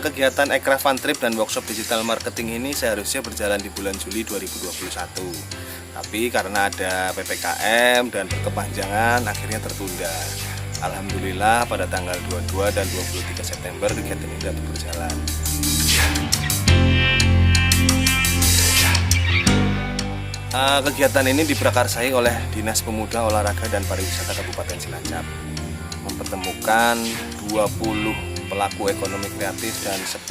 Kegiatan Aircraft Fun Trip dan workshop digital marketing ini seharusnya berjalan di bulan Juli 2021. Tapi karena ada PPKM dan berkepanjangan akhirnya tertunda. Alhamdulillah pada tanggal 22 dan 23 September kegiatan ini dapat berjalan. Kegiatan ini diprakarsai oleh Dinas Pemuda, Olahraga dan Pariwisata Kabupaten Cilacap, mempertemukan 20 pelaku ekonomi kreatif dan 10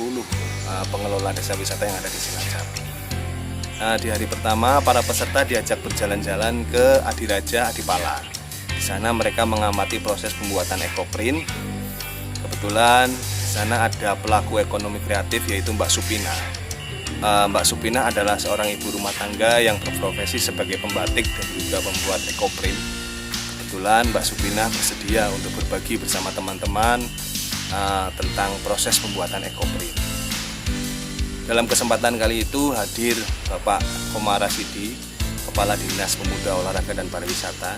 pengelola desa wisata yang ada di Cilacap. Di hari pertama, para peserta diajak berjalan-jalan ke Adiraja Adipala. Di sana mereka mengamati proses pembuatan ekoprint. Kebetulan di sana ada pelaku ekonomi kreatif yaitu Mbak Supina. Mbak Supina adalah seorang ibu rumah tangga yang berprofesi sebagai pembatik dan juga pembuat ekoprint. Kebetulan Mbak Supina bersedia untuk berbagi bersama teman-teman tentang proses pembuatan ekoprint. Dalam kesempatan kali itu hadir Bapak Komara Sidi, Kepala Dinas Pemuda, Olahraga dan Pariwisata.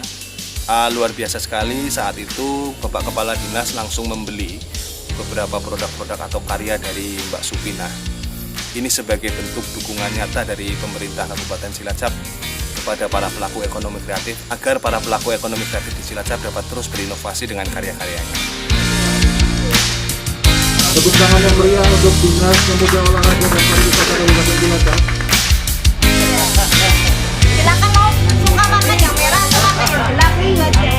Luar biasa sekali, saat itu Bapak Kepala Dinas langsung membeli beberapa produk-produk atau karya dari Mbak Supina. Ini sebagai bentuk dukungan nyata dari pemerintah Kabupaten Cilacap kepada para pelaku ekonomi kreatif agar para pelaku ekonomi kreatif di Cilacap dapat terus berinovasi dengan karya-karyanya. Tepuk tangan yang meriah untuk Dinas Pemuda, Olahraga dan Pariwisata Kabupaten Cilacap. Silakan mau suka makan yang merah atau makan yang gelap nih aja.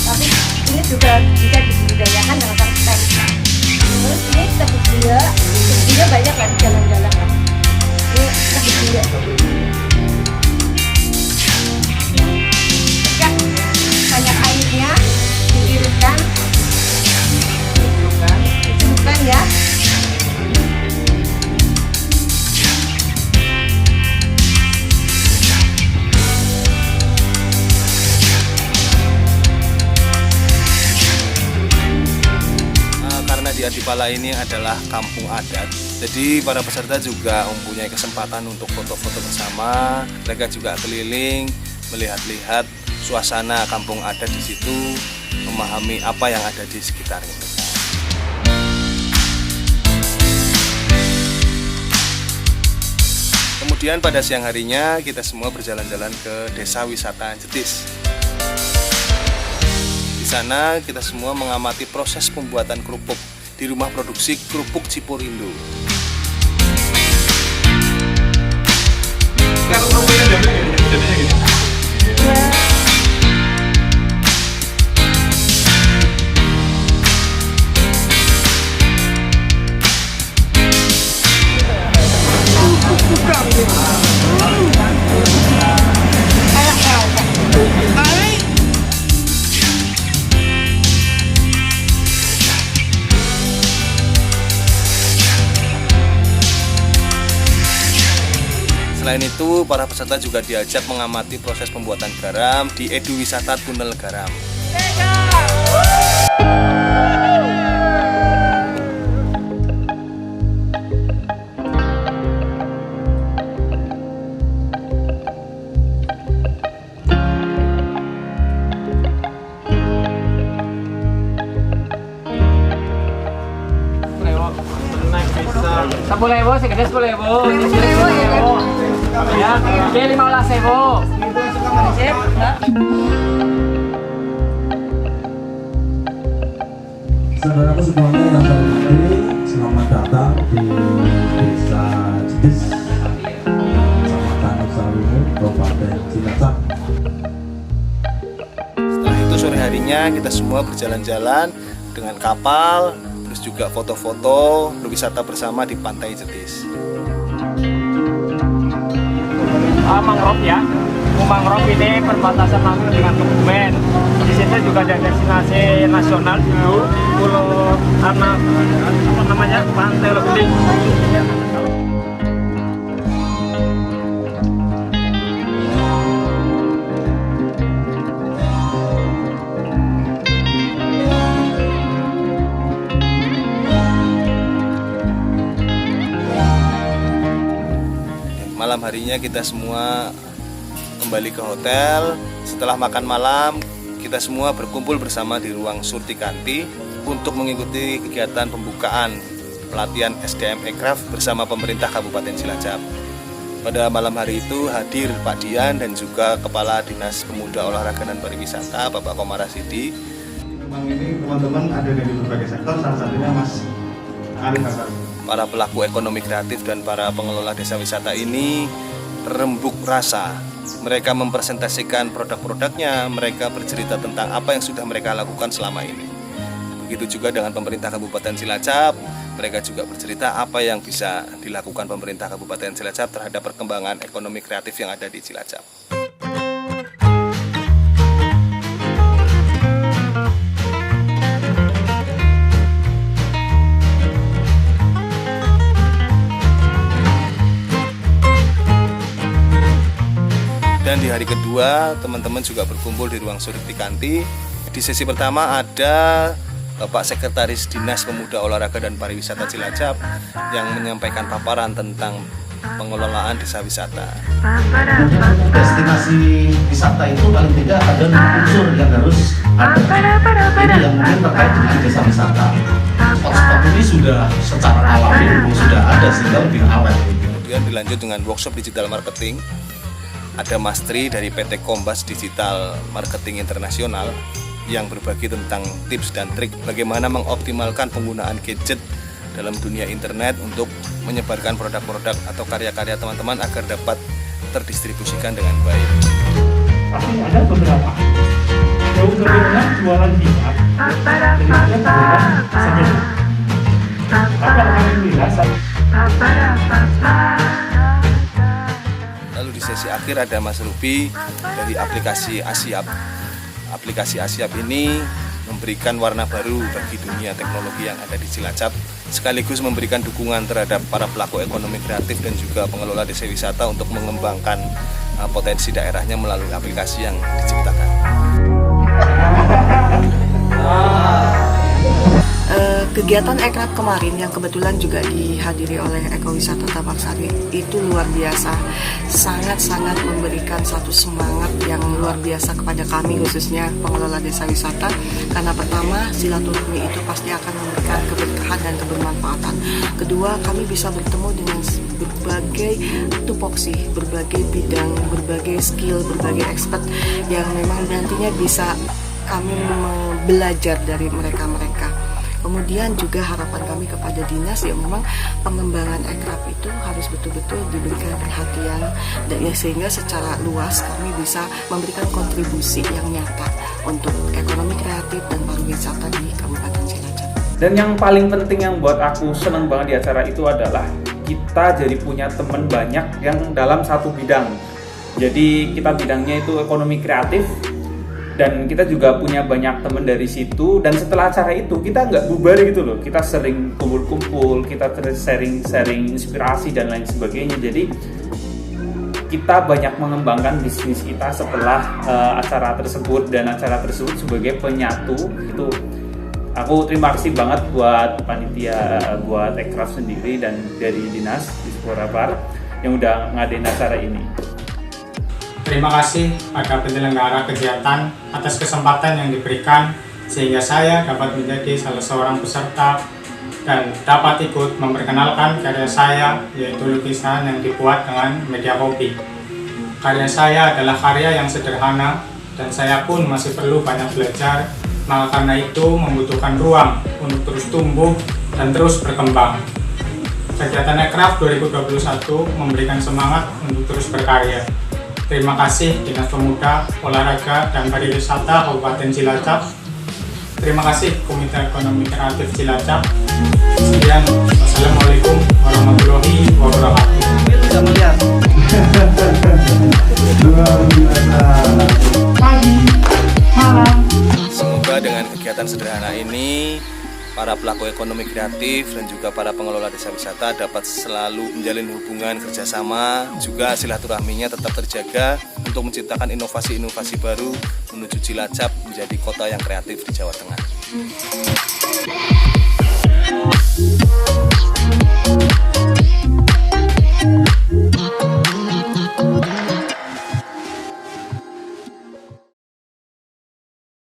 Tapi ini juga bisa dibudidayakan dengan cara kita. Terus ini tepuk dia banyak kan jalan-jalan kan. Ini tepuk dia. Banyak airnya. Diiriskan ya. Karena di Adipala ini adalah kampung adat, jadi para peserta juga mempunyai kesempatan untuk foto-foto bersama. Mereka juga keliling melihat-lihat suasana kampung adat di situ, memahami apa yang ada di sekitarnya. Kemudian pada siang harinya kita semua berjalan-jalan ke Desa Wisata Jetis. Di sana kita semua mengamati proses pembuatan kerupuk di rumah produksi kerupuk Cipurindo. Selain itu, para peserta juga diajak mengamati proses pembuatan garam di Edu Wisata Tunnel Garam. Sepuluh ribu, segede 10.000. Ya, oke 15.000. Sip, Mbak. Saudaraku semuanya yang terhormati, selamat datang di Desa Jetis, Kecamatan Nusawimu, Kabupaten Cilacap. Setelah itu sore harinya kita semua berjalan-jalan dengan kapal, terus juga foto-foto berwisata bersama di Pantai Jetis. Mangrove ya. Mangrove ini perbatasan langsung dengan Kebumen. Di situ juga ada destinasi nasional dulu, Pulau apa namanya, Pantai Lebeling. malam harinya kita semua kembali ke hotel. Setelah makan malam, kita semua berkumpul bersama di ruang Surtikanti untuk mengikuti kegiatan pembukaan pelatihan SDM Aircraft bersama pemerintah Kabupaten Cilacap. Pada malam hari itu hadir Pak Dian dan juga Kepala Dinas Pemuda, Olahraga dan Pariwisata Bapak Komarasidi. Memang ini teman-teman ada dari berbagai sektor, salah satunya Mas Arif Hasan. Para pelaku ekonomi kreatif dan para pengelola desa wisata ini rembuk rasa. Mereka mempresentasikan produk-produknya, mereka bercerita tentang apa yang sudah mereka lakukan selama ini. Begitu juga dengan pemerintah Kabupaten Cilacap, mereka juga bercerita apa yang bisa dilakukan pemerintah Kabupaten Cilacap terhadap perkembangan ekonomi kreatif yang ada di Cilacap. Dan di hari kedua, teman-teman juga berkumpul di ruang Surtikanti. Di sesi pertama ada Bapak Sekretaris Dinas Pemuda, Olahraga dan Pariwisata Cilacap yang menyampaikan paparan tentang pengelolaan desa wisata. Destinasi wisata itu paling tidak ada 6 unsur yang harus ada. Ini yang mungkin terkait dengan desa wisata. Hotspot ini sudah secara alami sudah ada sehingga lebih awet. Kemudian dilanjut dengan workshop digital marketing. Ada Mas Tri dari PT Kombas Digital Marketing Internasional yang berbagi tentang tips dan trik bagaimana mengoptimalkan penggunaan gadget dalam dunia internet untuk menyebarkan produk-produk atau karya-karya teman-teman agar dapat terdistribusikan dengan baik. Pasti ada beberapa. Jauh lebih banyak jualan hijab, jadi jualan saja. Tapi alhamdulillah Lalu di sesi akhir ada Mas Ruby dari aplikasi Asyap. Aplikasi Asyap ini memberikan warna baru bagi dunia teknologi yang ada di Cilacap, sekaligus memberikan dukungan terhadap para pelaku ekonomi kreatif dan juga pengelola desa wisata untuk mengembangkan potensi daerahnya melalui aplikasi yang diciptakan. Kegiatan Aircraft kemarin yang kebetulan juga dihadiri oleh Ekowisata Tabak Sari itu luar biasa, sangat-sangat memberikan satu semangat yang luar biasa kepada kami khususnya pengelola desa wisata, karena pertama silaturahmi itu pasti akan memberikan keberkahan dan kebermanfaatan. Kedua, kami bisa bertemu dengan berbagai tupoksi, berbagai bidang, berbagai skill, berbagai expert yang memang nantinya bisa kami belajar dari mereka-mereka. Kemudian juga harapan kami kepada dinas yang memang pengembangan Aircraft itu harus betul-betul diberikan perhatian dan ya, sehingga secara luas kami bisa memberikan kontribusi yang nyata untuk ekonomi kreatif dan pariwisata di Kabupaten Cilacap. Dan yang paling penting yang buat aku senang banget di acara itu adalah kita jadi punya teman banyak yang dalam satu bidang. Jadi kita bidangnya itu ekonomi kreatif. Dan kita juga punya banyak teman dari situ, dan setelah acara itu kita nggak bubar gitu loh, kita sering kumpul-kumpul, kita sharing inspirasi dan lain sebagainya. Jadi kita banyak mengembangkan bisnis kita setelah acara tersebut, dan acara tersebut sebagai penyatu itu. Aku terima kasih banget buat panitia, buat Aircraft sendiri dan dari Dinas Disporabar yang udah ngadain acara ini. Terima kasih pada penyelenggara kegiatan atas kesempatan yang diberikan sehingga saya dapat menjadi salah seorang peserta dan dapat ikut memperkenalkan karya saya, yaitu lukisan yang dibuat dengan media kopi. Karya saya adalah karya yang sederhana dan saya pun masih perlu banyak belajar, maka karena itu membutuhkan ruang untuk terus tumbuh dan terus berkembang. Kegiatan Aircraft 2021 memberikan semangat untuk terus berkarya. Terima kasih Dinas Pemuda, Olahraga dan Pariwisata Kabupaten Cilacap. Terima kasih Komite Ekonomi Kreatif Cilacap. Sekian, wassalamualaikum warahmatullahi wabarakatuh. Bisa melihat. Pagi, malam. Semoga dengan kegiatan sederhana ini para pelaku ekonomi kreatif dan juga para pengelola desa wisata dapat selalu menjalin hubungan kerjasama, juga silaturahminya tetap terjaga untuk menciptakan inovasi-inovasi baru menuju Cilacap menjadi kota yang kreatif di Jawa Tengah.